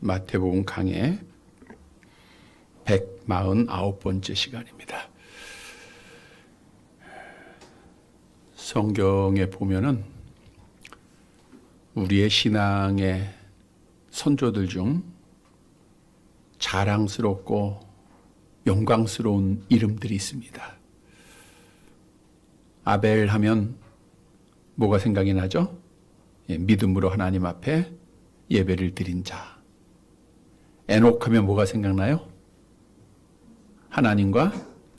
마태복음 강의 149번째 시간입니다. 성경에 보면은 우리의 신앙의 선조들 중 자랑스럽고 영광스러운 이름들이 있습니다. 아벨 하면 뭐가 생각이 나죠? 믿음으로 하나님 앞에 예배를 드린 자. 에녹 하면 뭐가 생각나요? 하나님과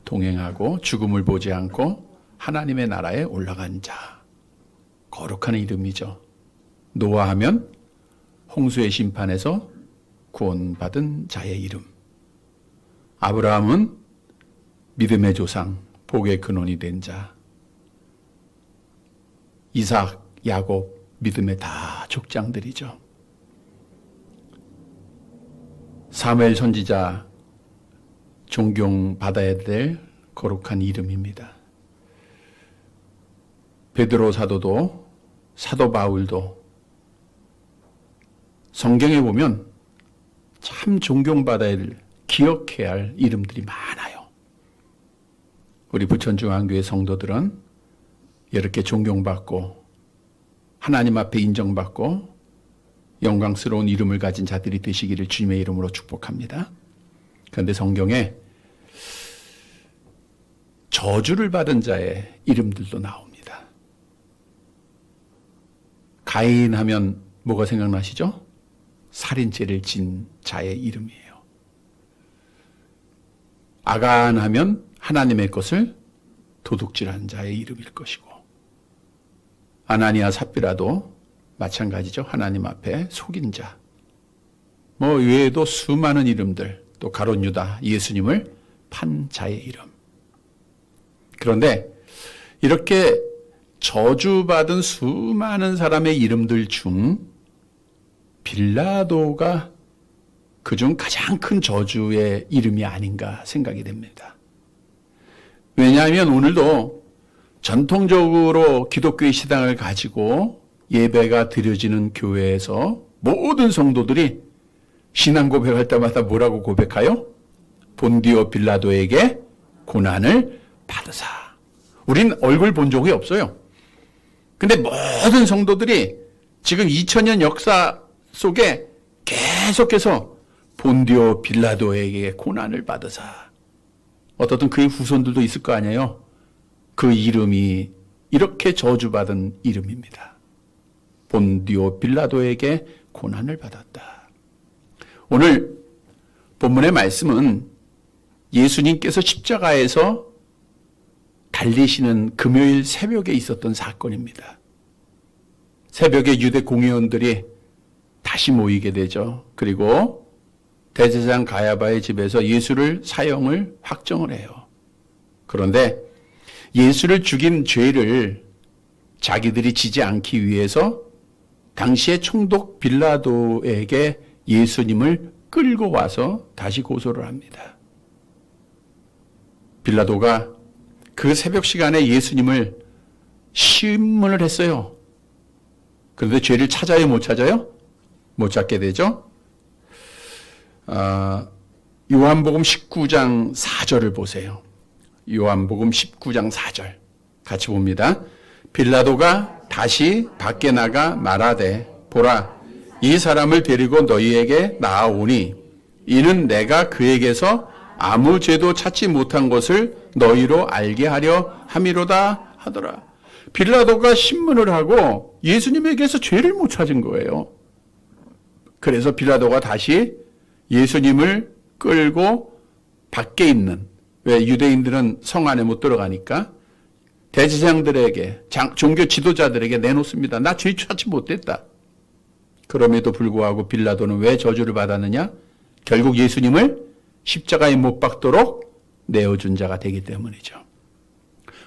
동행하고 죽음을 보지 않고 하나님의 나라에 올라간 자. 거룩한 이름이죠. 노아 하면 홍수의 심판에서 구원받은 자의 이름. 아브라함은 믿음의 조상, 복의 근원이 된 자. 이삭, 야곱, 믿음의 다 족장들이죠. 사무엘 선지자, 존경받아야 될 거룩한 이름입니다. 베드로 사도도, 사도 바울도 성경에 보면 참 존경받아야 될, 기억해야 할 이름들이 많아요. 우리 부천중앙교회 성도들은 이렇게 존경받고 하나님 앞에 인정받고 영광스러운 이름을 가진 자들이 되시기를 주님의 이름으로 축복합니다. 그런데 성경에 저주를 받은 자의 이름들도 나옵니다. 가인 하면 뭐가 생각나시죠? 살인죄를 진 자의 이름이에요. 아간 하면 하나님의 것을 도둑질한 자의 이름일 것이고, 아나니아 삽비라도 마찬가지죠. 하나님 앞에 속인 자. 외에도 수많은 이름들, 또 가룟 유다, 예수님을 판 자의 이름. 그런데 이렇게 저주받은 수많은 사람의 이름들 중 빌라도가 그중 가장 큰 저주의 이름이 아닌가 생각이 됩니다. 왜냐하면 오늘도 전통적으로 기독교의 신앙을 가지고 예배가 드려지는 교회에서 모든 성도들이 신앙 고백할 때마다 뭐라고 고백하여? 본디오 빌라도에게 고난을 받으사. 우린 얼굴 본 적이 없어요. 근데 모든 성도들이 지금 2000년 역사 속에 계속해서 본디오 빌라도에게 고난을 받으사. 어떻든 그의 후손들도 있을 거 아니에요. 그 이름이 이렇게 저주받은 이름입니다. 본디오 빌라도에게 고난을 받았다. 오늘 본문의 말씀은 예수님께서 십자가에서 달리시는 금요일 새벽에 있었던 사건입니다. 새벽에 유대 공회원들이 다시 모이게 되죠. 그리고 대제사장 가야바의 집에서 예수를 사형을 확정을 해요. 그런데 예수를 죽인 죄를 자기들이 지지 않기 위해서 당시의 총독 빌라도에게 예수님을 끌고 와서 다시 고소를 합니다. 빌라도가 그 새벽 시간에 예수님을 심문을 했어요. 그런데 죄를 찾아요, 못 찾아요? 못 찾게 되죠. 요한복음 19장 4절을 보세요. 요한복음 19장 4절 같이 봅니다. 빌라도가 다시 밖에 나가 말하되 보라, 이 사람을 데리고 너희에게 나아오니 이는 내가 그에게서 아무 죄도 찾지 못한 것을 너희로 알게 하려 함이로다 하더라. 빌라도가 신문을 하고 예수님에게서 죄를 못 찾은 거예요. 그래서 빌라도가 다시 예수님을 끌고 밖에 있는, 왜 유대인들은 성 안에 못 들어가니까 대제사장들에게, 종교 지도자들에게 내놓습니다. 나 죄 찾지 못했다. 그럼에도 불구하고 빌라도는 왜 저주를 받았느냐? 결국 예수님을 십자가에 못 박도록 내어준 자가 되기 때문이죠.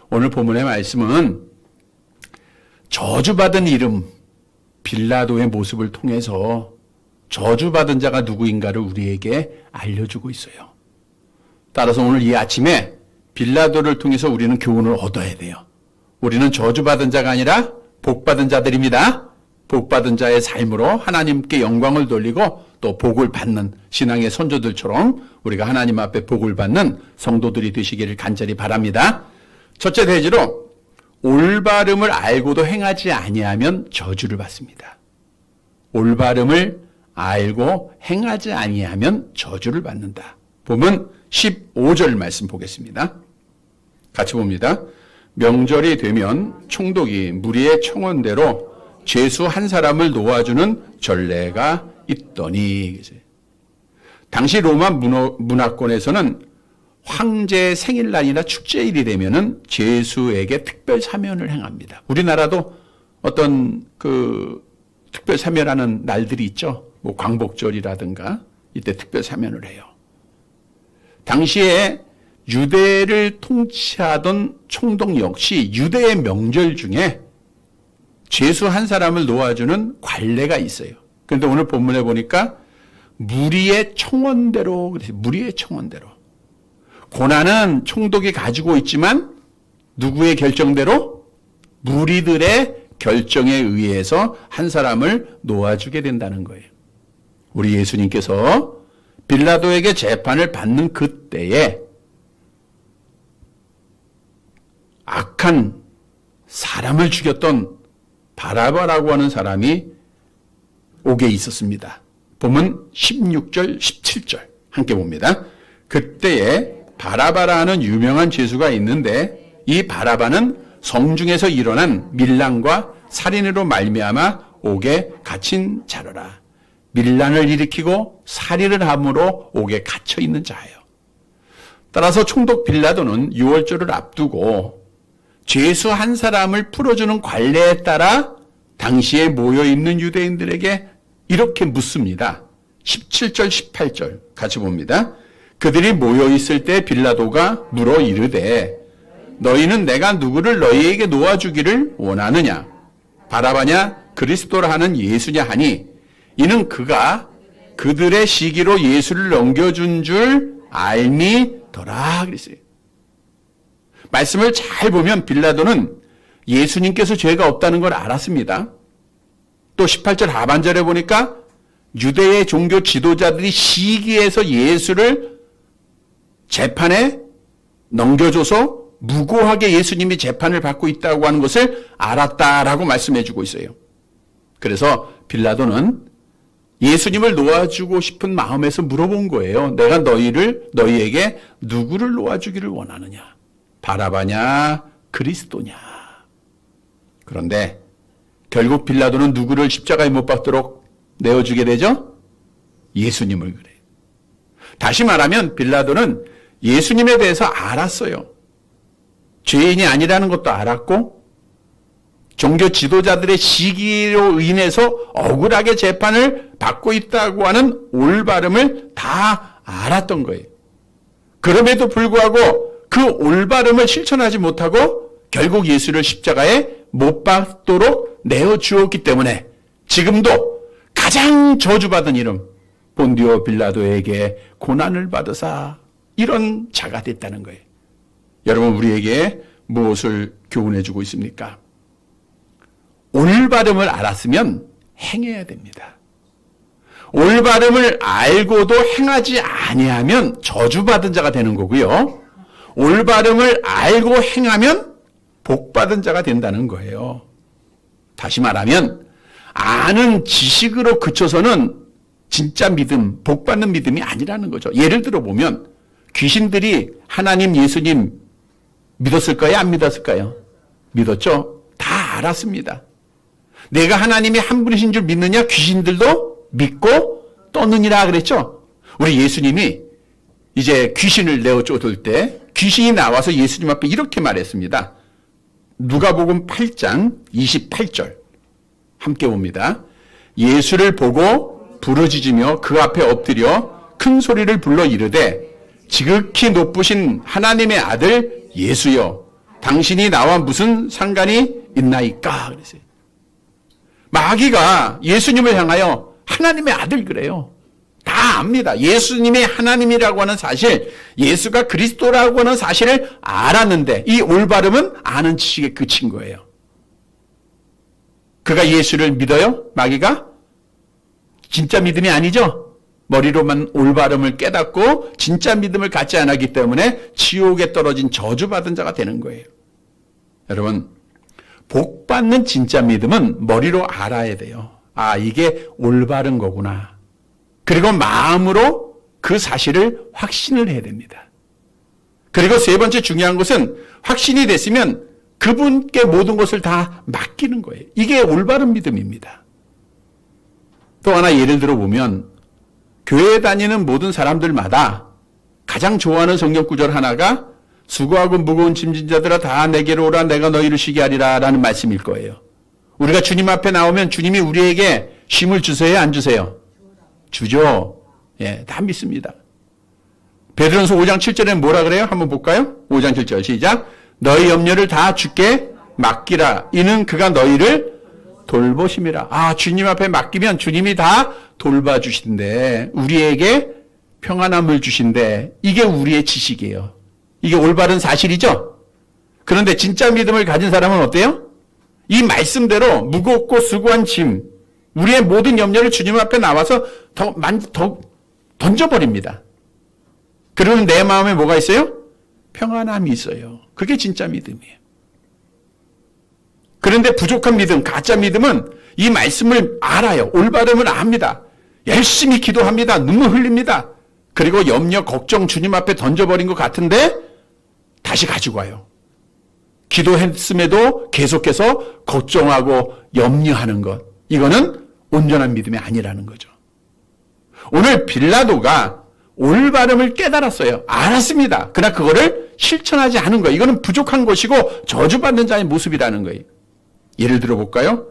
오늘 본문의 말씀은 저주받은 이름 빌라도의 모습을 통해서 저주받은 자가 누구인가를 우리에게 알려주고 있어요. 따라서 오늘 이 아침에 빌라도를 통해서 우리는 교훈을 얻어야 돼요. 우리는 저주받은 자가 아니라 복받은 자들입니다. 복받은 자의 삶으로 하나님께 영광을 돌리고 또 복을 받는 신앙의 선조들처럼 우리가 하나님 앞에 복을 받는 성도들이 되시기를 간절히 바랍니다. 첫째 대지로 올바름을 알고도 행하지 아니하면 저주를 받습니다. 올바름을 알고 행하지 아니하면 저주를 받는다. 보면 15절 말씀 보겠습니다. 같이 봅니다. 명절이 되면 총독이 무리의 청원대로 죄수 한 사람을 놓아주는 전례가 있더니, 당시 로마 문화권에서는 황제의 생일날이나 축제일이 되면은 죄수에게 특별 사면을 행합니다. 우리나라도 어떤 특별 사면하는 날들이 있죠. 뭐 광복절이라든가 이때 특별 사면을 해요. 당시에 유대를 통치하던 총독 역시 유대의 명절 중에 죄수 한 사람을 놓아주는 관례가 있어요. 그런데 오늘 본문에 보니까 무리의 청원대로, 그래서 무리의 청원대로. 고난은 총독이 가지고 있지만 누구의 결정대로? 무리들의 결정에 의해서 한 사람을 놓아주게 된다는 거예요. 우리 예수님께서 빌라도에게 재판을 받는 그때에 악한 사람을 죽였던 바라바라고 하는 사람이 옥에 있었습니다. 보면 16절, 17절 함께 봅니다. 그때에 바라바라는 유명한 죄수가 있는데 이 바라바는 성중에서 일어난 밀란과 살인으로 말미암아 옥에 갇힌 자로라. 밀란을 일으키고 살인을 함으로 옥에 갇혀 있는 자예요. 따라서 총독 빌라도는 유월절을 앞두고 죄수 한 사람을 풀어주는 관례에 따라 당시에 모여있는 유대인들에게 이렇게 묻습니다. 17절, 18절 같이 봅니다. 그들이 모여있을 때 빌라도가 물어 이르되 너희는 내가 누구를 너희에게 놓아주기를 원하느냐? 바라바냐? 그리스도라 하는 예수냐 하니 이는 그가 그들의 시기로 예수를 넘겨준 줄 알미더라 그랬어요. 말씀을 잘 보면 빌라도는 예수님께서 죄가 없다는 걸 알았습니다. 또 18절 하반절에 보니까 유대의 종교 지도자들이 시기에서 예수를 재판에 넘겨줘서 무고하게 예수님이 재판을 받고 있다고 하는 것을 알았다라고 말씀해 주고 있어요. 그래서 빌라도는 예수님을 놓아주고 싶은 마음에서 물어본 거예요. 내가 너희에게 누구를 놓아주기를 원하느냐? 바라바냐? 그리스도냐? 그런데 결국 빌라도는 누구를 십자가에 못 박도록 내어주게 되죠? 예수님을 그래요. 다시 말하면 빌라도는 예수님에 대해서 알았어요. 죄인이 아니라는 것도 알았고 종교 지도자들의 시기로 인해서 억울하게 재판을 받고 있다고 하는 올바름을 다 알았던 거예요. 그럼에도 불구하고 그 올바름을 실천하지 못하고 결국 예수를 십자가에 못 박도록 내어주었기 때문에 지금도 가장 저주받은 이름 본디오 빌라도에게 고난을 받으사 이런 자가 됐다는 거예요. 여러분 우리에게 무엇을 교훈해 주고 있습니까? 올바름을 알았으면 행해야 됩니다. 올바름을 알고도 행하지 아니하면 저주받은 자가 되는 거고요. 올바름을 알고 행하면 복받은 자가 된다는 거예요. 다시 말하면 아는 지식으로 그쳐서는 진짜 믿음, 복받는 믿음이 아니라는 거죠. 예를 들어 보면 귀신들이 하나님, 예수님 믿었을까요? 안 믿었을까요? 믿었죠? 다 알았습니다. 내가 하나님이 한 분이신 줄 믿느냐? 귀신들도 믿고 떠느니라 그랬죠? 우리 예수님이 이제 귀신을 내어 쫓을 때 귀신이 나와서 예수님 앞에 이렇게 말했습니다. 누가복음 8장 28절 함께 봅니다. 예수를 보고 부르짖으며 그 앞에 엎드려 큰 소리를 불러 이르되 지극히 높으신 하나님의 아들 예수여 당신이 나와 무슨 상관이 있나이까 그랬어요. 마귀가 예수님을 향하여 하나님의 아들 그래요. 다 압니다. 예수님이 하나님이라고 하는 사실, 예수가 그리스도라고 하는 사실을 알았는데 이 올바름은 아는 지식에 그친 거예요. 그가 예수를 믿어요? 마귀가? 진짜 믿음이 아니죠? 머리로만 올바름을 깨닫고 진짜 믿음을 갖지 않았기 때문에 지옥에 떨어진 저주받은 자가 되는 거예요. 여러분, 복 받는 진짜 믿음은 머리로 알아야 돼요. 아, 이게 올바른 거구나. 그리고 마음으로 그 사실을 확신을 해야 됩니다. 그리고 세 번째 중요한 것은 확신이 됐으면 그분께 모든 것을 다 맡기는 거예요. 이게 올바른 믿음입니다. 또 하나 예를 들어 보면 교회에 다니는 모든 사람들마다 가장 좋아하는 성경 구절 하나가 수고하고 무거운 짐진 자들아 다 내게로 오라 내가 너희를 쉬게 하리라 라는 말씀일 거예요. 우리가 주님 앞에 나오면 주님이 우리에게 쉼을 주세요, 안 주세요? 주죠. 예, 다 믿습니다. 베드로전서 5장 7절에 뭐라 그래요? 한번 볼까요? 5장 7절 시작. 너희 염려를 다 주께 맡기라. 이는 그가 너희를 돌보심이라. 아, 주님 앞에 맡기면 주님이 다 돌봐주신대. 우리에게 평안함을 주신대. 이게 우리의 지식이에요. 이게 올바른 사실이죠? 그런데 진짜 믿음을 가진 사람은 어때요? 이 말씀대로 무겁고 수고한 짐, 우리의 모든 염려를 주님 앞에 나와서 더 던져버립니다. 그러면 내 마음에 뭐가 있어요? 평안함이 있어요. 그게 진짜 믿음이에요. 그런데 부족한 믿음, 가짜 믿음은 이 말씀을 알아요. 올바름을 압니다. 열심히 기도합니다. 눈물 흘립니다. 그리고 염려, 걱정 주님 앞에 던져버린 것 같은데 다시 가지고 와요. 기도했음에도 계속해서 걱정하고 염려하는 것. 이거는 온전한 믿음이 아니라는 거죠. 오늘 빌라도가 올바름을 깨달았어요. 알았습니다. 그러나 그거를 실천하지 않은 거예요. 이거는 부족한 것이고 저주받는 자의 모습이라는 거예요. 예를 들어 볼까요?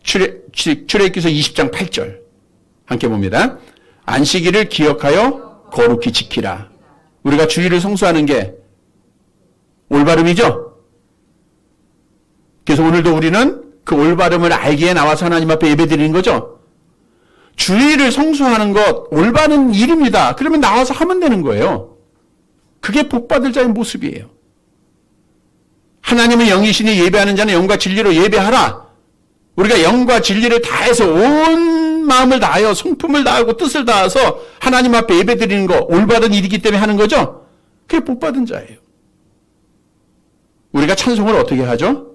출애굽기서 20장 8절 함께 봅니다. 안식일을 기억하여 거룩히 지키라. 우리가 주일을 성수하는 게 올바름이죠? 그래서 오늘도 우리는 그 올바름을 알기에 나와서 하나님 앞에 예배드리는 거죠. 주일을 성수하는 것 올바른 일입니다. 그러면 나와서 하면 되는 거예요. 그게 복받을 자의 모습이에요. 하나님의 영이시니 예배하는 자는 영과 진리로 예배하라. 우리가 영과 진리를 다해서 온 마음을 다하여 성품을 다하고 뜻을 다해서 하나님 앞에 예배드리는 거 올바른 일이기 때문에 하는 거죠. 그게 복받은 자예요. 우리가 찬송을 어떻게 하죠?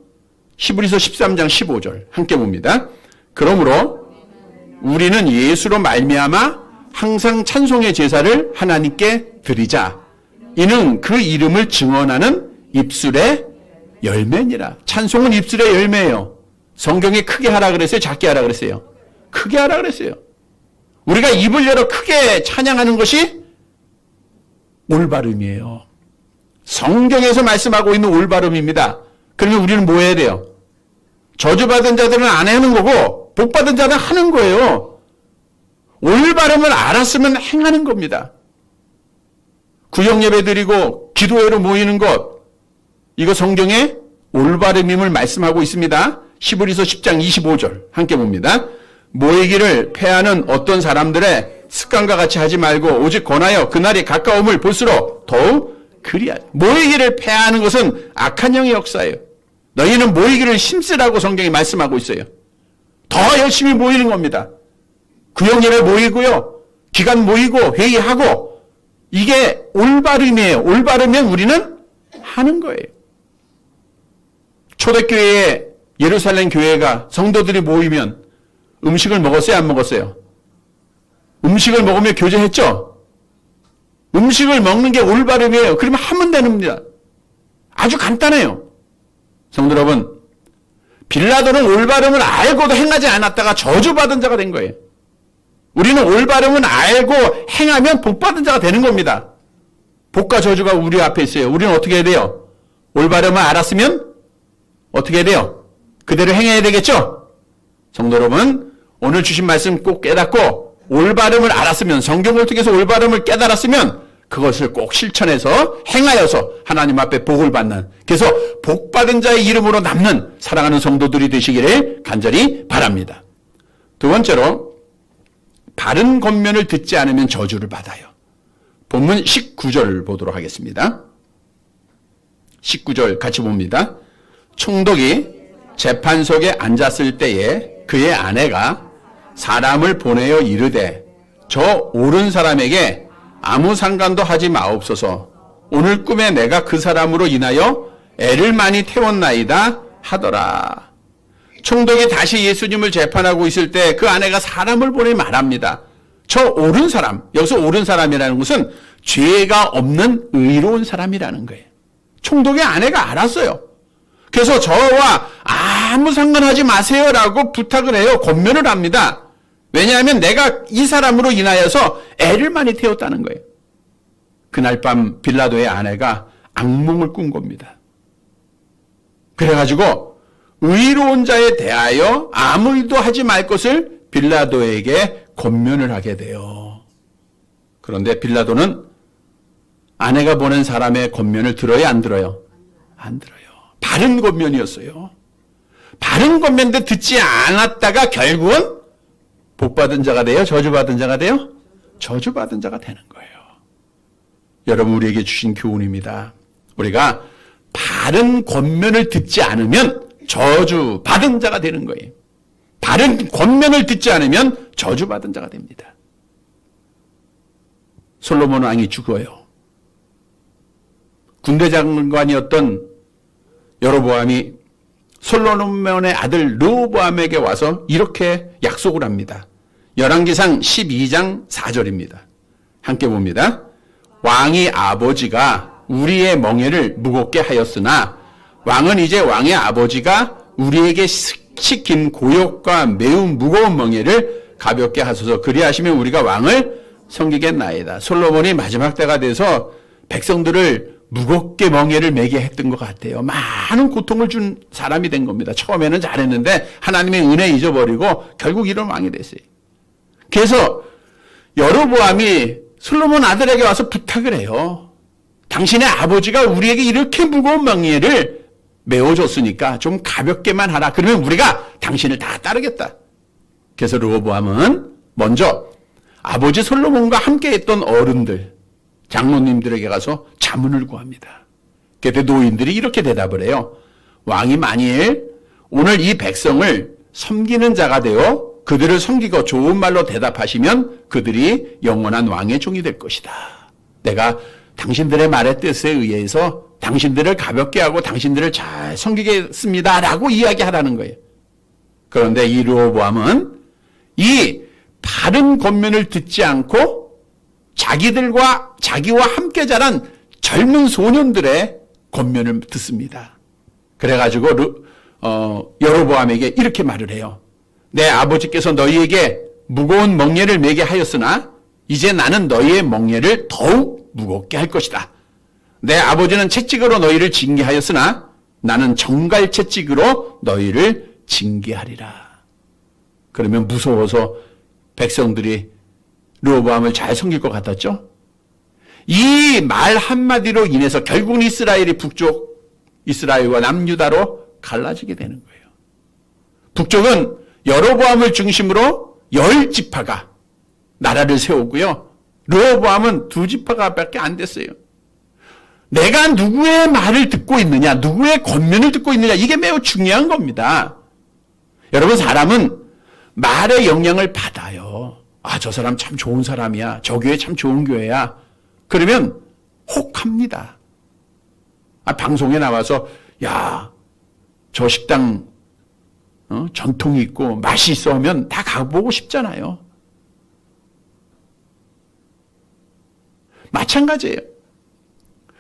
히브리서 13장 15절 함께 봅니다. 그러므로 우리는 예수로 말미암아 항상 찬송의 제사를 하나님께 드리자. 이는 그 이름을 증언하는 입술의 열매니라. 찬송은 입술의 열매예요. 성경에 크게 하라 그랬어요? 작게 하라 그랬어요? 크게 하라 그랬어요. 우리가 입을 열어 크게 찬양하는 것이 올바름이에요. 성경에서 말씀하고 있는 올바름입니다. 그러면 우리는 뭐 해야 돼요? 저주받은 자들은 안 하는 거고 복받은 자는 하는 거예요. 올바름을 알았으면 행하는 겁니다. 구역예배 드리고 기도회로 모이는 것, 이거 성경에 올바름임을 말씀하고 있습니다. 히브리서 10장 25절 함께 봅니다. 모이기를 패하는 어떤 사람들의 습관과 같이 하지 말고 오직 권하여 그날이 가까움을 볼수록 더욱 그리하라. 모이기를 패하는 것은 악한 영의 역사예요. 너희는 모이기를 힘쓰라고 성경이 말씀하고 있어요. 더 열심히 모이는 겁니다. 구역예배 모이고요. 기간 모이고 회의하고 이게 올바름이에요. 올바르면 우리는 하는 거예요. 초대교회에 예루살렘 교회가 성도들이 모이면 음식을 먹었어요? 안 먹었어요? 음식을 먹으며 교제했죠? 음식을 먹는 게 올바름이에요. 그러면 하면 됩니다. 아주 간단해요. 성도 여러분, 빌라도는 올바름을 알고도 행하지 않았다가 저주받은 자가 된 거예요. 우리는 올바름은 알고 행하면 복받은 자가 되는 겁니다. 복과 저주가 우리 앞에 있어요. 우리는 어떻게 해야 돼요? 올바름을 알았으면 어떻게 해야 돼요? 그대로 행해야 되겠죠? 성도 여러분, 오늘 주신 말씀 꼭 깨닫고 올바름을 알았으면, 성경을 통해서 올바름을 깨달았으면 그것을 꼭 실천해서 행하여서 하나님 앞에 복을 받는, 그래서 복받은 자의 이름으로 남는 사랑하는 성도들이 되시기를 간절히 바랍니다. 두 번째로, 바른 권면을 듣지 않으면 저주를 받아요. 본문 19절 보도록 하겠습니다. 19절 같이 봅니다. 총독이 재판석에 앉았을 때에 그의 아내가 사람을 보내어 이르되 저 옳은 사람에게 아무 상관도 하지 마옵소서. 오늘 꿈에 내가 그 사람으로 인하여 애를 많이 태웠나이다 하더라. 총독이 다시 예수님을 재판하고 있을 때 그 아내가 사람을 보내 말합니다. 저 옳은 사람, 여기서 옳은 사람이라는 것은 죄가 없는 의로운 사람이라는 거예요. 총독의 아내가 알았어요. 그래서 저와 아무 상관하지 마세요라고 부탁을 해요. 권면을 합니다. 왜냐하면 내가 이 사람으로 인하여서 애를 많이 태웠다는 거예요. 그날 밤 빌라도의 아내가 악몽을 꾼 겁니다. 그래가지고 의로운 자에 대하여 아무 일도 하지 말 것을 빌라도에게 권면을 하게 돼요. 그런데 빌라도는 아내가 보낸 사람의 권면을 들어요, 안 들어요? 안 들어요. 바른 권면이었어요. 바른 권면인데 듣지 않았다가 결국은 복받은 자가 돼요? 저주받은 자가 돼요? 저주받은 자가 되는 거예요. 여러분, 우리에게 주신 교훈입니다. 우리가 바른 권면을 듣지 않으면 저주받은 자가 되는 거예요. 바른 권면을 듣지 않으면 저주받은 자가 됩니다. 솔로몬 왕이 죽어요. 군대 장관이었던 여로보암이 솔로몬의 아들 르호보암에게 와서 이렇게 약속을 합니다. 열왕기상 12장 4절입니다. 함께 봅니다. 왕이 아버지가 우리의 멍에를 무겁게 하였으나 왕은 이제 왕의 아버지가 우리에게 시킨 고역과 매우 무거운 멍에를 가볍게 하소서. 그리하시면 우리가 왕을 섬기겠나이다. 솔로몬이 마지막 때가 돼서 백성들을 무겁게 멍에를 매게 했던 것 같아요. 많은 고통을 준 사람이 된 겁니다. 처음에는 잘했는데 하나님의 은혜 잊어버리고 결국 이런 왕이 됐어요. 그래서 여로보암이 솔로몬 아들에게 와서 부탁을 해요. 당신의 아버지가 우리에게 이렇게 무거운 멍에를 메워줬으니까 좀 가볍게만 하라. 그러면 우리가 당신을 다 따르겠다. 그래서 르호보암은 먼저 아버지 솔로몬과 함께 했던 어른들, 장로님들에게 가서 자문을 구합니다. 그때 노인들이 이렇게 대답을 해요. 왕이 만일 오늘 이 백성을 섬기는 자가 되어 그들을 섬기고 좋은 말로 대답하시면 그들이 영원한 왕의 종이 될 것이다. 내가 당신들의 말의 뜻에 의해서 당신들을 가볍게 하고 당신들을 잘 섬기겠습니다 라고 이야기하라는 거예요. 그런데 이 르호보암은 이 바른 권면을 듣지 않고 자기와 함께 자란 젊은 소년들의 권면을 듣습니다. 그래가지고 여로보암에게 이렇게 말을 해요. 내 아버지께서 너희에게 무거운 멍에를 매게 하였으나 이제 나는 너희의 멍에를 더욱 무겁게 할 것이다. 내 아버지는 채찍으로 너희를 징계하였으나 나는 정갈 채찍으로 너희를 징계하리라. 그러면 무서워서 백성들이 르호보암을 잘 섬길 것 같았죠? 이 말 한마디로 인해서 결국은 이스라엘이 북쪽 이스라엘과 남유다로 갈라지게 되는 거예요. 북쪽은 여로보암을 중심으로 10지파가 나라를 세우고요. 르호보암은 2지파가밖에 안 됐어요. 내가 누구의 말을 듣고 있느냐, 누구의 권면을 듣고 있느냐, 이게 매우 중요한 겁니다. 여러분, 사람은 말의 영향을 받아요. 아, 저 사람 참 좋은 사람이야. 저 교회 참 좋은 교회야. 그러면 혹합니다. 방송에 나와서 야, 저 식당 전통이 있고 맛이 있어 하면 다 가보고 싶잖아요. 마찬가지예요.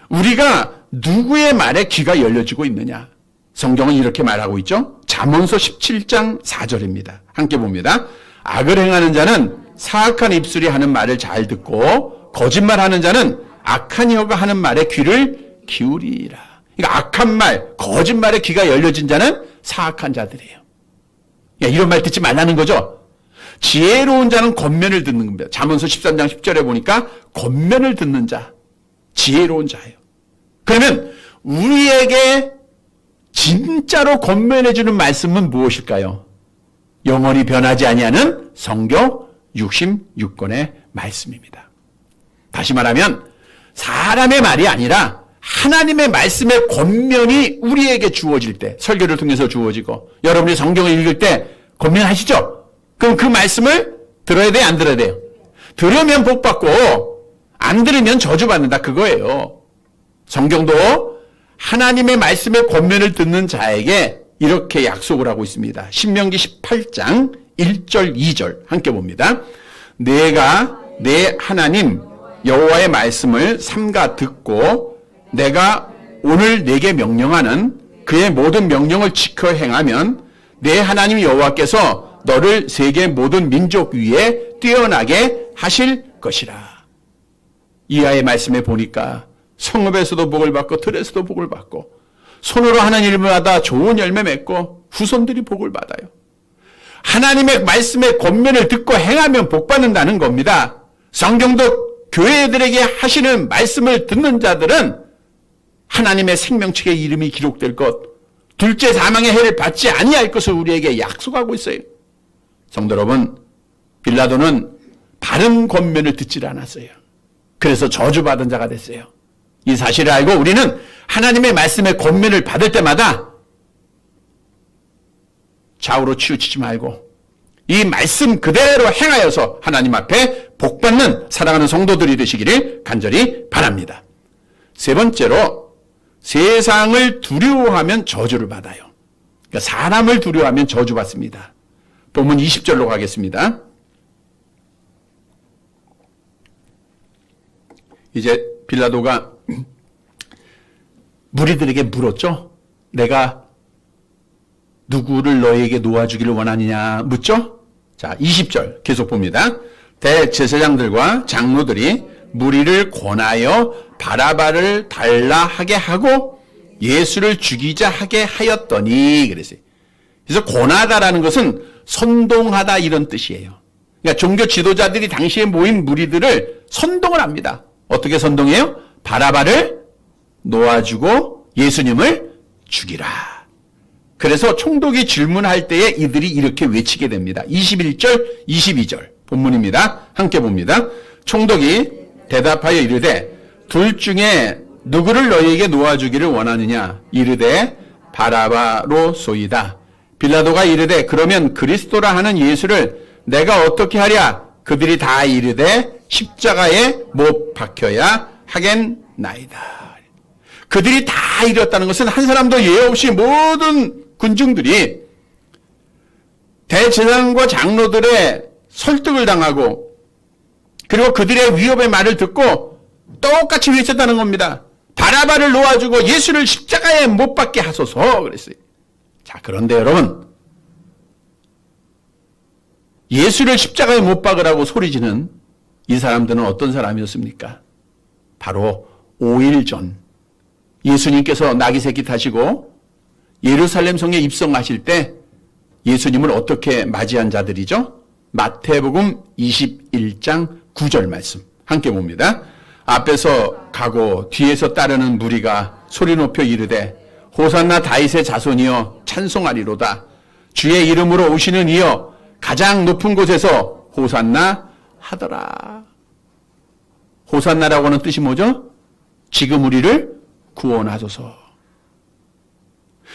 우리가 누구의 말에 귀가 열려지고 있느냐. 성경은 이렇게 말하고 있죠. 잠언서 17장 4절입니다. 함께 봅니다. 악을 행하는 자는 사악한 입술이 하는 말을 잘 듣고 거짓말하는 자는 악한 혀가 하는 말에 귀를 기울이라. 그러니까 악한 말, 거짓말에 귀가 열려진 자는 사악한 자들이에요. 이런 말 듣지 말라는 거죠. 지혜로운 자는 권면을 듣는 겁니다. 잠언서 13장 10절에 보니까 권면을 듣는 자, 지혜로운 자예요. 그러면 우리에게 진짜로 권면해 주는 말씀은 무엇일까요? 영원히 변하지 아니하는 성경 66권의 말씀입니다. 다시 말하면 사람의 말이 아니라 하나님의 말씀의 권면이 우리에게 주어질 때, 설교를 통해서 주어지고 여러분이 성경을 읽을 때 권면하시죠? 그럼 그 말씀을 들어야 돼요? 안 들어야 돼요? 들으면 복 받고 안 들으면 저주받는다, 그거예요. 성경도 하나님의 말씀의 권면을 듣는 자에게 이렇게 약속을 하고 있습니다. 신명기 18장 1절 2절 함께 봅니다. 내가 내 하나님 여호와의 말씀을 삼가 듣고 내가 오늘 내게 명령하는 그의 모든 명령을 지켜 행하면 내 하나님 여호와께서 너를 세계 모든 민족 위에 뛰어나게 하실 것이라. 이하의 말씀에 보니까 성읍에서도 복을 받고 들에서도 복을 받고 손으로 하는 일마다 좋은 열매 맺고 후손들이 복을 받아요. 하나님의 말씀의 권면을 듣고 행하면 복 받는다는 겁니다. 성경도 교회들에게 하시는 말씀을 듣는 자들은 하나님의 생명책의 이름이 기록될 것, 둘째 사망의 해를 받지 아니할 것을 우리에게 약속하고 있어요. 성도 여러분, 빌라도는 바른 권면을 듣질 않았어요. 그래서 저주받은 자가 됐어요. 이 사실을 알고 우리는 하나님의 말씀의 권면을 받을 때마다 좌우로 치우치지 말고 이 말씀 그대로 행하여서 하나님 앞에 복받는 사랑하는 성도들이 되시기를 간절히 바랍니다. 세 번째로, 세상을 두려워하면 저주를 받아요. 그러니까 사람을 두려워하면 저주받습니다. 본문 20절로 가겠습니다. 이제 빌라도가 무리들에게 물었죠. 내가 누구를 너에게 놓아주기를 원하느냐 묻죠. 자, 20절 계속 봅니다. 대제사장들과 장로들이 무리를 권하여 바라바를 달라 하게 하고 예수를 죽이자 하게 하였더니 그랬어요. 그래서 권하다라는 것은 선동하다 이런 뜻이에요. 그러니까 종교 지도자들이 당시에 모인 무리들을 선동을 합니다. 어떻게 선동해요? 바라바를 놓아주고 예수님을 죽이라. 그래서 총독이 질문할 때에 이들이 이렇게 외치게 됩니다. 21절, 22절 본문입니다. 함께 봅니다. 총독이 대답하여 이르되 둘 중에 누구를 너희에게 놓아주기를 원하느냐? 이르되 바라바로소이다. 빌라도가 이르되 그러면 그리스도라 하는 예수를 내가 어떻게 하랴? 그들이 다 이르되 십자가에 못 박혀야 하겠나이다. 그들이 다 이뤘다는 것은 한 사람도 예외 없이 모든 군중들이 대제사장과 장로들의 설득을 당하고 그리고 그들의 위협의 말을 듣고 똑같이 외쳤다는 겁니다. 바라바를 놓아주고 예수를 십자가에 못 박게 하소서 그랬어요. 자, 그런데 여러분, 예수를 십자가에 못 박으라고 소리지는 이 사람들은 어떤 사람이었습니까? 바로 5일 전 예수님께서 나귀 새끼 타시고 예루살렘 성에 입성하실 때 예수님을 어떻게 맞이한 자들이죠? 마태복음 21장 9절 말씀 함께 봅니다. 앞에서 가고 뒤에서 따르는 무리가 소리 높여 이르되 호산나 다윗의 자손이여 찬송하리로다. 주의 이름으로 오시는 이여 가장 높은 곳에서 호산나 하더라. 호산나라고 하는 뜻이 뭐죠? 지금 우리를 구원하소서.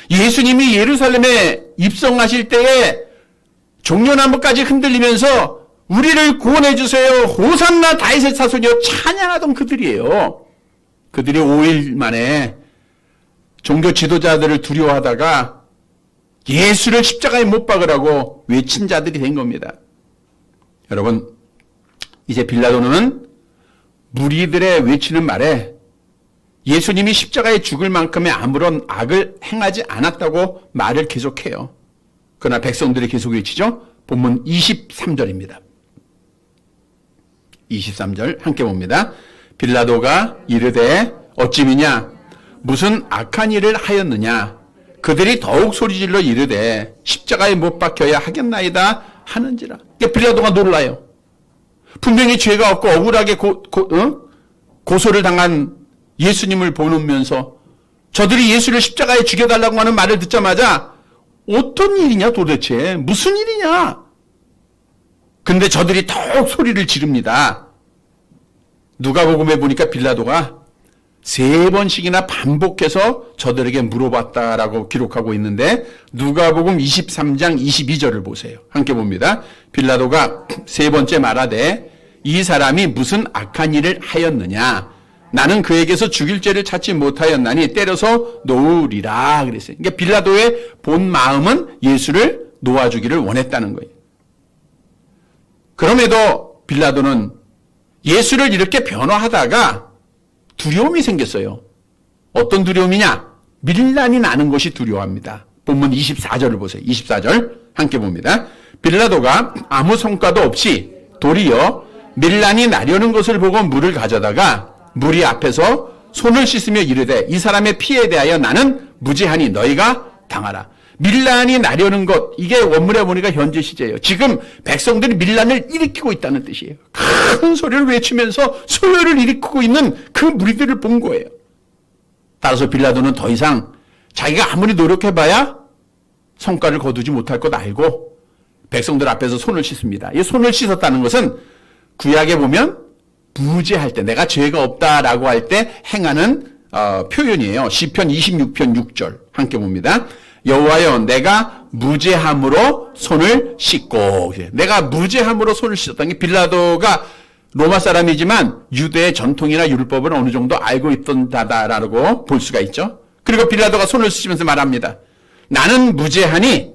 예수님이 예루살렘에 입성하실 때에 종려나무까지 흔들리면서 우리를 구원해 주세요. 호산나 다윗의 자손이여 찬양하던 그들이에요. 그들이 5일 만에 종교 지도자들을 두려워하다가 예수를 십자가에 못 박으라고 외친 자들이 된 겁니다. 여러분, 이제 빌라도는 무리들의 외치는 말에 예수님이 십자가에 죽을 만큼의 아무런 악을 행하지 않았다고 말을 계속해요. 그러나 백성들이 계속 외치죠. 본문 23절입니다. 23절 함께 봅니다. 빌라도가 이르되 어찌미냐 무슨 악한 일을 하였느냐. 그들이 더욱 소리질러 이르되 십자가에 못 박혀야 하겠나이다 하는지라. 그러니까 빌라도가 놀라요. 분명히 죄가 없고 억울하게 고소를 당한 예수님을 보면서 저들이 예수를 십자가에 죽여달라고 하는 말을 듣자마자 어떤 일이냐 도대체 무슨 일이냐. 근데 저들이 더욱 소리를 지릅니다. 누가복음에 보니까 빌라도가 3번씩이나 반복해서 저들에게 물어봤다라고 기록하고 있는데 누가복음 23장 22절을 보세요. 함께 봅니다. 빌라도가 3번째 말하되 이 사람이 무슨 악한 일을 하였느냐? 나는 그에게서 죽일 죄를 찾지 못하였나니 때려서 놓으리라 그랬어요. 그러니까 빌라도의 본 마음은 예수를 놓아주기를 원했다는 거예요. 그럼에도 빌라도는 예수를 이렇게 변호하다가 두려움이 생겼어요. 어떤 두려움이냐? 밀란이 나는 것이 두려워합니다. 본문 24절을 보세요. 24절 함께 봅니다. 빌라도가 아무 성과도 없이 도리어 밀란이 나려는 것을 보고 물을 가져다가 무리 앞에서 손을 씻으며 이르되 이 사람의 피에 대하여 나는 무죄하니 너희가 당하라. 밀란이 나려는 것, 이게 원문에 보니까 현재 시제예요. 지금 백성들이 밀란을 일으키고 있다는 뜻이에요. 큰 소리를 외치면서 소요를 일으키고 있는 그 무리들을 본 거예요. 따라서 빌라도는 더 이상 자기가 아무리 노력해봐야 성과를 거두지 못할 것 알고 백성들 앞에서 손을 씻습니다. 이 손을 씻었다는 것은 구약에 보면 무죄할 때, 내가 죄가 없다라고 할 때 행하는 표현이에요. 시편 26편 6절 함께 봅니다. 여호와여 내가 무죄함으로 손을 씻고, 내가 무죄함으로 손을 씻었다는 게 빌라도가 로마 사람이지만 유대의 전통이나 율법을 어느 정도 알고 있던 자다라고 볼 수가 있죠. 그리고 빌라도가 손을 씻으면서 말합니다. 나는 무죄하니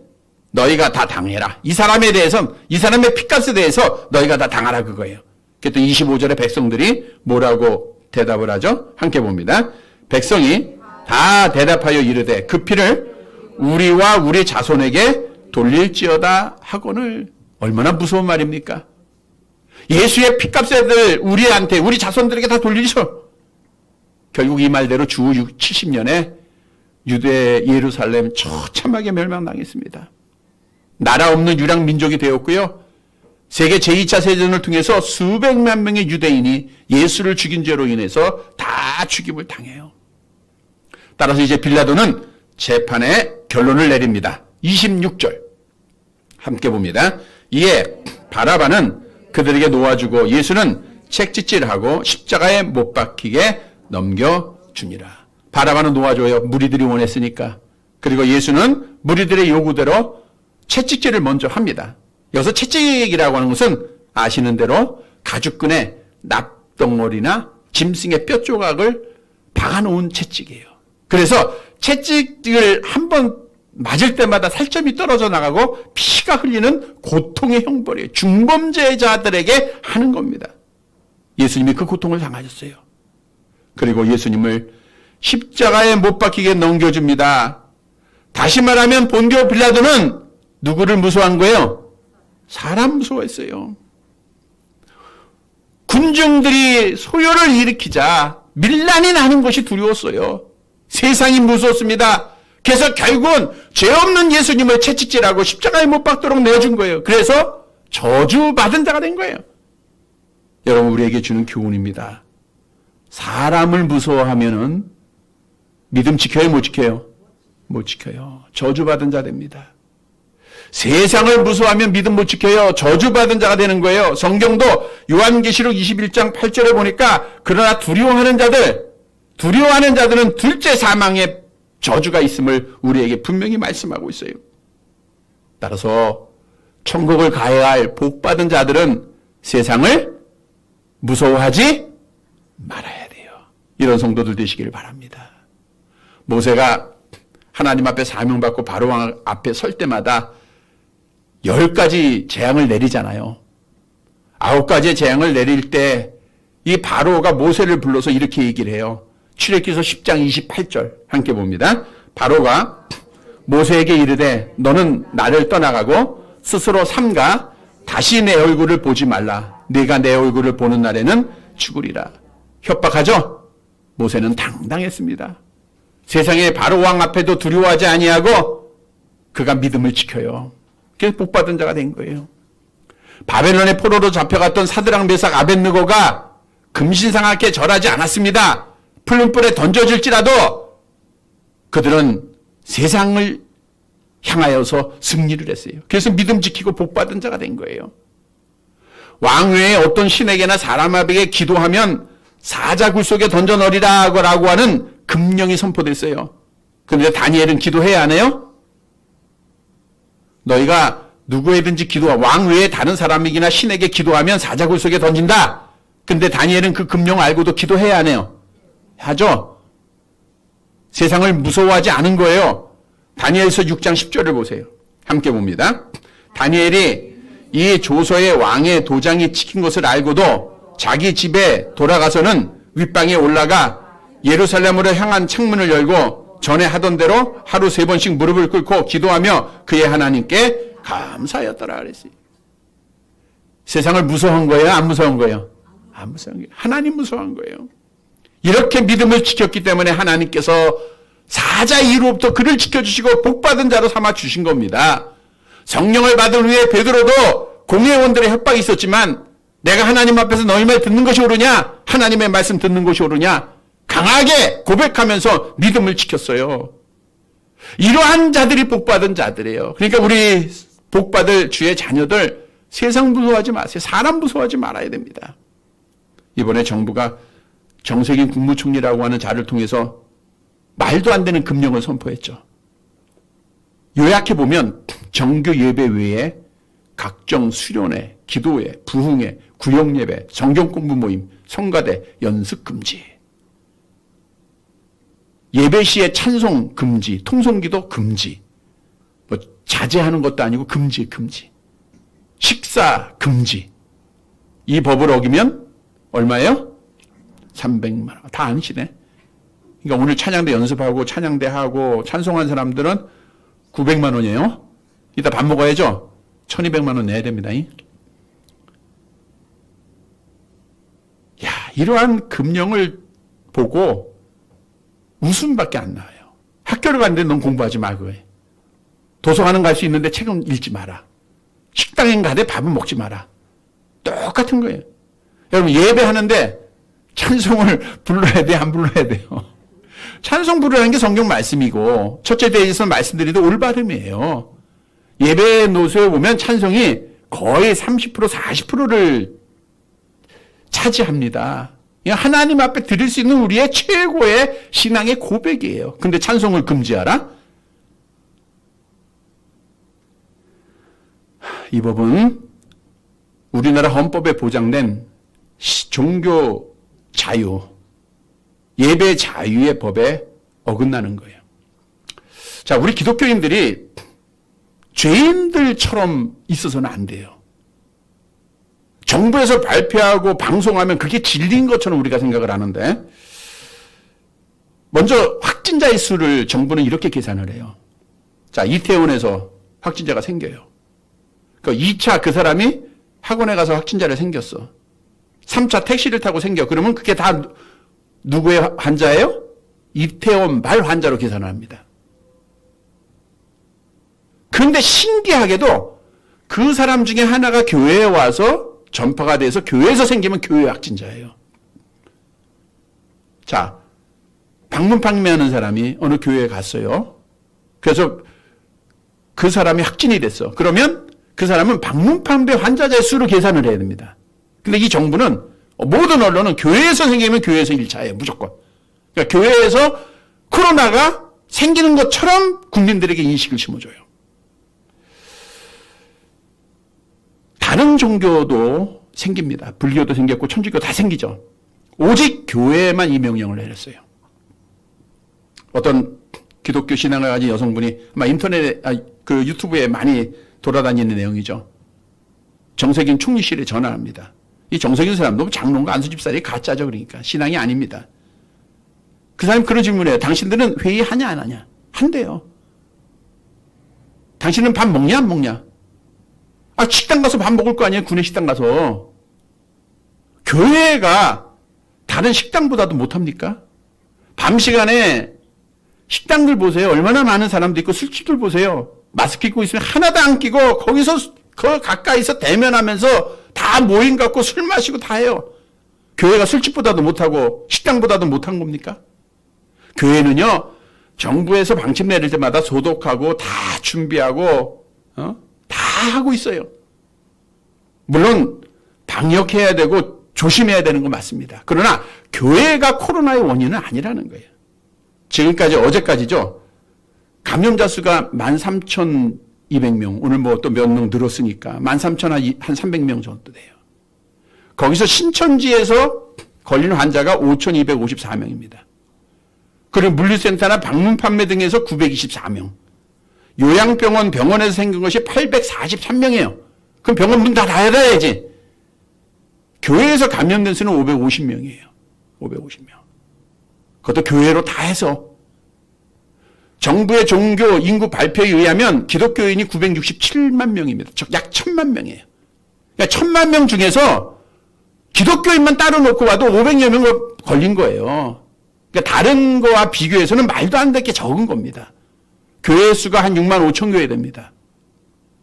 너희가 다 당해라. 이 사람에 대해서, 이 사람의 핏값에 대해서 너희가 다 당하라 그거예요. 그랬더니 25절에 백성들이 뭐라고 대답을 하죠? 함께 봅니다. 백성이 다 대답하여 이르되 그 피를 우리와 우리 자손에게 돌릴지어다 하거늘. 얼마나 무서운 말입니까? 예수의 피값을 우리한테, 우리 자손들에게 다 돌리죠. 결국 이 말대로 주 70년에 유대 예루살렘 처참하게 멸망당했습니다. 나라 없는 유랑 민족이 되었고요. 세계 제2차 세전을 통해서 수백만 명의 유대인이 예수를 죽인 죄로 인해서 다 죽임을 당해요. 따라서 이제 빌라도는 재판의 결론을 내립니다. 26절 함께 봅니다. 이에 바라바는 그들에게 놓아주고 예수는 책짓질하고 십자가에 못 박히게 넘겨주니라. 바라바는 놓아줘요. 무리들이 원했으니까. 그리고 예수는 무리들의 요구대로 채찍질을 먼저 합니다. 여기서 채찍이라고 하는 것은 아시는 대로 가죽끈에 납덩어리나 짐승의 뼈 조각을 박아놓은 채찍이에요. 그래서 채찍을 한 번 맞을 때마다 살점이 떨어져 나가고 피가 흘리는 고통의 형벌이에요. 중범죄자들에게 하는 겁니다. 예수님이 그 고통을 당하셨어요. 그리고 예수님을 십자가에 못 박히게 넘겨줍니다. 다시 말하면 본디오 빌라도는 누구를 무서워한 거예요? 사람 무서워했어요. 군중들이 소요를 일으키자 밀란이 나는 것이 두려웠어요. 세상이 무서웠습니다. 그래서 결국은 죄 없는 예수님을 채찍질하고 십자가에 못 박도록 내준 거예요. 그래서 저주받은 자가 된 거예요. 여러분, 우리에게 주는 교훈입니다. 사람을 무서워하면은 믿음 지켜요, 못 지켜요? 못 지켜요. 저주받은 자 됩니다. 세상을 무서워하면 믿음 못 지켜요. 저주받은 자가 되는 거예요. 성경도 요한계시록 21장 8절에 보니까 그러나 두려워하는 자들은 둘째 사망의 저주가 있음을 우리에게 분명히 말씀하고 있어요. 따라서 천국을 가야 할 복받은 자들은 세상을 무서워하지 말아야 돼요. 이런 성도들 되시기를 바랍니다. 모세가 하나님 앞에 사명받고 바로왕 앞에 설 때마다 10가지 재앙을 내리잖아요. 9가지의 재앙을 내릴 때 이 바로가 모세를 불러서 이렇게 얘기를 해요. 출애굽기서 10장 28절 함께 봅니다. 바로가 모세에게 이르되 너는 나를 떠나가고 스스로 삼가 다시 내 얼굴을 보지 말라. 네가 내 얼굴을 보는 날에는 죽으리라. 협박하죠? 모세는 당당했습니다. 세상의 바로왕 앞에도 두려워하지 아니하고 그가 믿음을 지켜요. 그래서 복받은 자가 된 거예요. 바벨론의 포로로 잡혀갔던 사드락 메삭 아벳느고가 금신상하게 절하지 않았습니다. 풀문불에 던져질지라도 그들은 세상을 향하여서 승리를 했어요. 그래서 믿음 지키고 복받은 자가 된 거예요. 왕 외에 어떤 신에게나 사람 앞에 기도하면 사자굴 속에 던져넣으리라고 하는 금령이 선포됐어요. 그런데 다니엘은 기도해야 하네요? 너희가 누구에든지 왕 외에 다른 사람에게나 신에게 기도하면 사자굴 속에 던진다. 근데 다니엘은 그 금령 알고도 기도해야 하네요. 하죠? 세상을 무서워하지 않은 거예요. 다니엘서 6장 10절을 보세요. 함께 봅니다. 다니엘이 이 조서의 왕의 도장이 찍힌 것을 알고도 자기 집에 돌아가서는 윗방에 올라가 예루살렘으로 향한 창문을 열고 전에 하던 대로 하루 3번씩 무릎을 꿇고 기도하며 그의 하나님께 감사하였더라 그랬어요. 세상을 무서워한 거예요? 안 무서운 거예요? 안 무서운 거예요. 하나님 무서워한 거예요. 이렇게 믿음을 지켰기 때문에 하나님께서 사자 이후로부터 그를 지켜주시고 복받은 자로 삼아주신 겁니다. 성령을 받은 후에 베드로도 공회원들의 협박이 있었지만 내가 하나님 앞에서 너희 말 듣는 것이 옳으냐? 하나님의 말씀 듣는 것이 옳으냐? 강하게 고백하면서 믿음을 지켰어요. 이러한 자들이 복받은 자들이에요. 그러니까 우리 복받을 주의 자녀들 세상 무서워하지 마세요. 사람 무서워하지 말아야 됩니다. 이번에 정부가 정세균 국무총리라고 하는 자를 통해서 말도 안 되는 금령을 선포했죠. 요약해 보면 정규 예배 외에 각종 수련회, 기도회, 부흥회, 구역예배, 성경 공부 모임, 성가대, 연습 금지. 예배 시에 찬송 금지, 통성기도 금지. 뭐 자제하는 것도 아니고 금지. 식사 금지. 이 법을 어기면 얼마예요? 300만 원. 다 아시네. 그러니까 오늘 찬양대 연습하고 찬양대 하고 찬송한 사람들은 900만 원이에요. 이따 밥 먹어야죠. 1200만 원 내야 됩니다. 야, 이러한 금령을 보고 웃음밖에 안 나와요. 학교를 갔는데 넌 공부하지 마 그거예요. 도서관은 갈 수 있는데 책은 읽지 마라. 식당에 가되 밥은 먹지 마라. 똑같은 거예요. 여러분 예배하는데 찬송을 불러야 돼, 안 불러야 돼요? 찬송 부르라는 게 성경 말씀이고 첫째 대에서 말씀드리도 올바름이에요. 예배 노서에 보면 찬송이 거의 30% 40%를 차지합니다. 하나님 앞에 드릴 수 있는 우리의 최고의 신앙의 고백이에요. 근데 찬송을 금지하라? 이 법은 우리나라 헌법에 보장된 종교 자유, 예배 자유의 법에 어긋나는 거예요. 자, 우리 기독교인들이 죄인들처럼 있어서는 안 돼요. 정부에서 발표하고 방송하면 그게 진리인 것처럼 우리가 생각을 하는데 먼저 확진자의 수를 정부는 이렇게 계산을 해요. 자, 이태원에서 확진자가 생겨요. 그 2차 그 사람이 학원에 가서 확진자를 생겼어. 3차 택시를 타고 생겨. 그러면 그게 다 누구의 환자예요? 이태원 말 환자로 계산을 합니다. 그런데 신기하게도 그 사람 중에 하나가 교회에 와서 전파가 돼서 교회에서 생기면 교회 확진자예요. 자, 방문 판매하는 사람이 어느 교회에 갔어요. 그래서 그 사람이 확진이 됐어. 그러면 그 사람은 방문 판매 환자자의 수로 계산을 해야 됩니다. 근데 이 정부는 모든 언론은 교회에서 생기면 교회에서 1차예요. 무조건. 그러니까 교회에서 코로나가 생기는 것처럼 국민들에게 인식을 심어줘요. 다른 종교도 생깁니다. 불교도 생겼고 천주교 다 생기죠. 오직 교회에만 이 명령을 내렸어요. 어떤 기독교 신앙을 가진 여성분이 아마 인터넷에 그 유튜브에 많이 돌아다니는 내용이죠. 정세균 총리실에 전화합니다. 이 정세균 사람도 장로가 안수집사리 가짜죠. 그러니까 신앙이 아닙니다. 그 사람이 그런 질문을 해요. 당신들은 회의하냐 안 하냐? 한대요. 당신은 밥 먹냐 안 먹냐? 아, 식당 가서 밥 먹을 거 아니에요? 구내식당 가서. 교회가 다른 식당보다도 못합니까? 밤 시간에 식당들 보세요. 얼마나 많은 사람도 있고 술집들 보세요. 마스크 끼고 있으면 하나도 안 끼고 거기서 그 가까이서 대면하면서 다 모임 갖고 술 마시고 다 해요. 교회가 술집보다도 못하고 식당보다도 못한 겁니까? 교회는요. 정부에서 방침 내릴 때마다 소독하고 다 준비하고 다 하고 있어요. 물론 방역해야 되고 조심해야 되는 거 맞습니다. 그러나 교회가 코로나의 원인은 아니라는 거예요. 지금까지 어제까지죠. 감염자 수가 13,200명, 오늘 뭐 또 몇 명 늘었으니까 13,000 한 300명 정도 돼요. 거기서 신천지에서 걸린 환자가 5,254명입니다. 그리고 물류센터나 방문 판매 등에서 924명. 요양병원, 병원에서 생긴 것이 843명이에요. 그럼 병원 문 다 닫아야지. 교회에서 감염된 수는 550명이에요. 550명. 그것도 교회로 다 해서. 정부의 종교 인구 발표에 의하면 기독교인이 967만 명입니다. 약 1,000만 명이에요. 그러니까 1,000만 명 중에서 기독교인만 따로 놓고 봐도 500여 명 걸린 거예요. 그러니까 다른 거와 비교해서는 말도 안 되게 적은 겁니다. 교회 수가 한 6만 5천 교회 됩니다.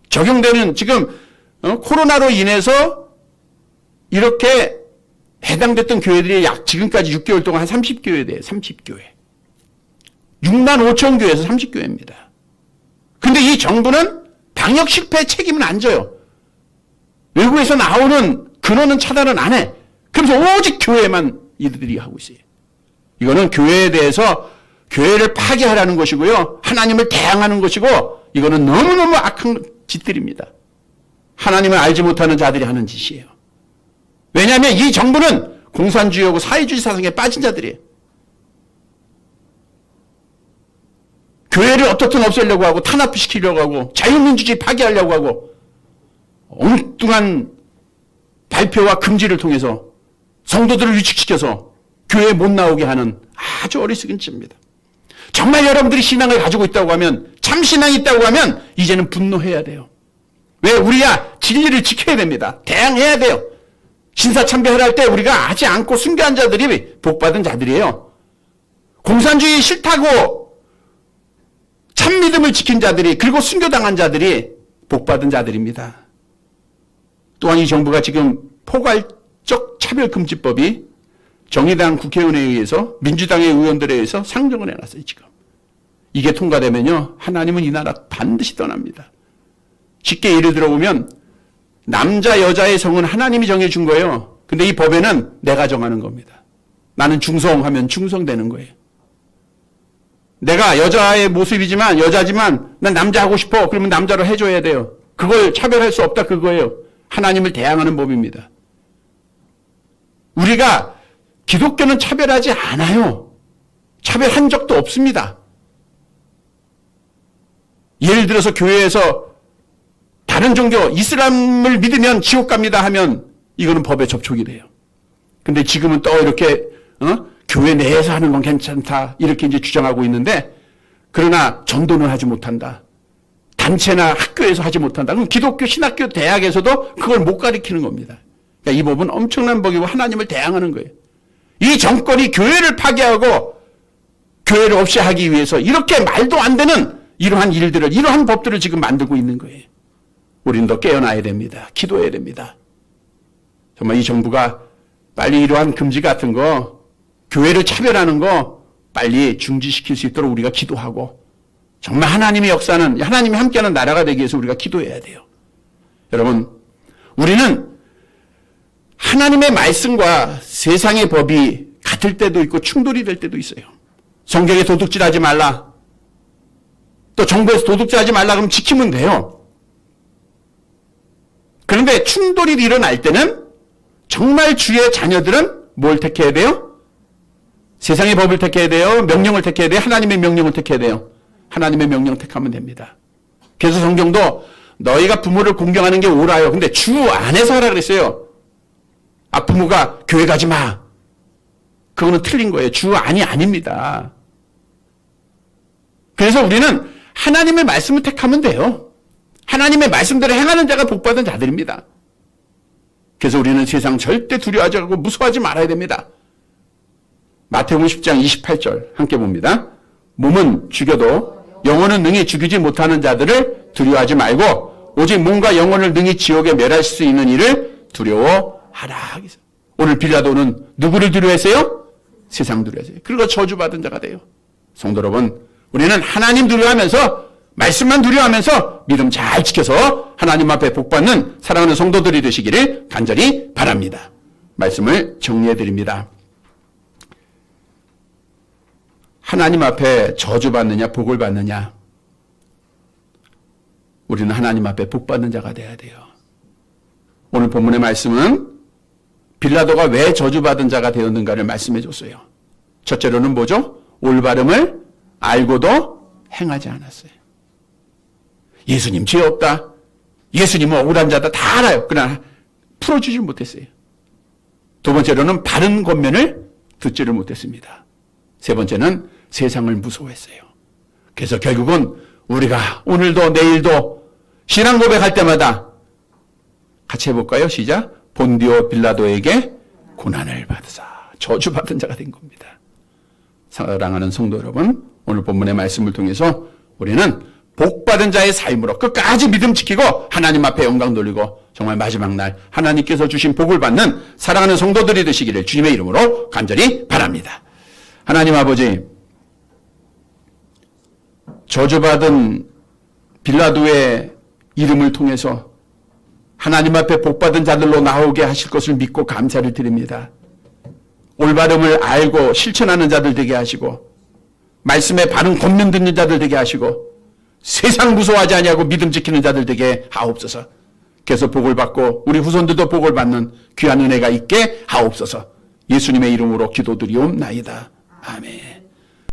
적용되는 지금 코로나로 인해서 이렇게 해당됐던 교회들이 약 지금까지 6개월 동안 한 30교회 돼요. 30교회. 6만 5천 교회에서 30교회입니다. 근데 이 정부는 방역 실패 책임은 안 져요. 외국에서 나오는 근원은 차단은 안 해. 그래서 오직 교회만 이들이 하고 있어요. 이거는 교회에 대해서 교회를 파괴하라는 것이고요. 하나님을 대항하는 것이고 이거는 너무너무 악한 짓들입니다. 하나님을 알지 못하는 자들이 하는 짓이에요. 왜냐하면 이 정부는 공산주의하고 사회주의 사상에 빠진 자들이에요. 교회를 어떻든 없애려고 하고 탄압시키려고 하고 자유민주주의 파괴하려고 하고 엉뚱한 발표와 금지를 통해서 성도들을 위축시켜서 교회에 못 나오게 하는 아주 어리석은 짓입니다. 정말 여러분들이 신앙을 가지고 있다고 하면 참 신앙이 있다고 하면 이제는 분노해야 돼요. 왜? 우리야 진리를 지켜야 됩니다. 대항해야 돼요. 신사참배하라 할 때 우리가 하지 않고 순교한 자들이 복받은 자들이에요. 공산주의 싫다고 참 믿음을 지킨 자들이 그리고 순교당한 자들이 복받은 자들입니다. 또한 이 정부가 지금 포괄적 차별금지법이 정의당 국회의원에 의해서 민주당의 의원들에 의해서 상정을 해놨어요. 지금 이게 통과되면요 하나님은 이 나라 반드시 떠납니다. 쉽게 예를 들어보면 남자 여자의 성은 하나님이 정해준 거예요. 근데 이 법에는 내가 정하는 겁니다. 나는 중성하면 중성되는 거예요. 내가 여자의 모습이지만 여자지만 난 남자 하고 싶어. 그러면 남자로 해줘야 돼요. 그걸 차별할 수 없다 그거예요. 하나님을 대항하는 법입니다. 우리가 기독교는 차별하지 않아요. 차별한 적도 없습니다. 예를 들어서 교회에서 다른 종교 이슬람을 믿으면 지옥 갑니다 하면 이거는 법에 접촉이 돼요. 근데 지금은 또 이렇게 교회 내에서 하는 건 괜찮다 이렇게 이제 주장하고 있는데 그러나 전도는 하지 못한다. 단체나 학교에서 하지 못한다. 그럼 기독교 신학교 대학에서도 그걸 못 가르치는 겁니다. 그러니까 이 법은 엄청난 법이고 하나님을 대항하는 거예요. 이 정권이 교회를 파괴하고 교회를 없이 하기 위해서 이렇게 말도 안 되는 이러한 일들을 이러한 법들을 지금 만들고 있는 거예요. 우리는 더 깨어나야 됩니다. 기도해야 됩니다. 정말 이 정부가 빨리 이러한 금지 같은 거 교회를 차별하는 거 빨리 중지시킬 수 있도록 우리가 기도하고 정말 하나님의 역사는 하나님이 함께하는 나라가 되기 위해서 우리가 기도해야 돼요. 여러분 우리는 하나님의 말씀과 세상의 법이 같을 때도 있고 충돌이 될 때도 있어요. 성경에 도둑질하지 말라. 또 정부에서 도둑질하지 말라 그러면 지키면 돼요. 그런데 충돌이 일어날 때는 정말 주의 자녀들은 뭘 택해야 돼요? 세상의 법을 택해야 돼요? 명령을 택해야 돼요? 하나님의 명령을 택해야 돼요? 하나님의 명령 택하면 됩니다. 그래서 성경도 너희가 부모를 공경하는 게 옳아요. 근데 주 안에서 하라 그랬어요. 부모가 교회 가지 마. 그거는 틀린 거예요. 주 안이 아닙니다. 그래서 우리는 하나님의 말씀을 택하면 돼요. 하나님의 말씀대로 행하는 자가 복받은 자들입니다. 그래서 우리는 세상 절대 두려워하지 않고 무서워하지 말아야 됩니다. 마태복음 10장 28절 함께 봅니다. 몸은 죽여도 영혼은 능히 죽이지 못하는 자들을 두려워하지 말고 오직 몸과 영혼을 능히 지옥에 멸할 수 있는 일을 두려워하라. 오늘 빌라도는 누구를 두려워했어요? 세상 두려워했어요. 그리고 저주받은 자가 돼요. 성도 여러분, 우리는 하나님 두려워하면서 말씀만 두려워하면서 믿음 잘 지켜서 하나님 앞에 복받는 사랑하는 성도들이 되시기를 간절히 바랍니다. 말씀을 정리해 드립니다. 하나님 앞에 저주받느냐 복을 받느냐? 우리는 하나님 앞에 복 받는 자가 돼야 돼요. 오늘 본문의 말씀은 빌라도가 왜 저주받은 자가 되었는가를 말씀해 줬어요. 첫째로는 뭐죠? 올바름을 알고도 행하지 않았어요. 예수님 죄 없다. 예수님은 억울한 자다. 다 알아요. 그러나 풀어주지 못했어요. 두 번째로는 바른 권면을 듣지를 못했습니다. 세 번째는 세상을 무서워했어요. 그래서 결국은 우리가 오늘도 내일도 신앙 고백할 때마다 같이 해볼까요? 시작. 본디오 빌라도에게 고난을 받으사 저주받은 자가 된 겁니다. 사랑하는 성도 여러분, 오늘 본문의 말씀을 통해서 우리는 복받은 자의 삶으로 끝까지 믿음 지키고 하나님 앞에 영광 돌리고 정말 마지막 날 하나님께서 주신 복을 받는 사랑하는 성도들이 되시기를 주님의 이름으로 간절히 바랍니다. 하나님 아버지, 저주받은 빌라도의 이름을 통해서 하나님 앞에 복받은 자들로 나오게 하실 것을 믿고 감사를 드립니다. 올바름을 알고 실천하는 자들 되게 하시고 말씀에 바른 권면 듣는 자들 되게 하시고 세상 무서워하지 아니하고 믿음 지키는 자들 되게 하옵소서. 계속 복을 받고 우리 후손들도 복을 받는 귀한 은혜가 있게 하옵소서. 예수님의 이름으로 기도드리옵나이다. 아멘.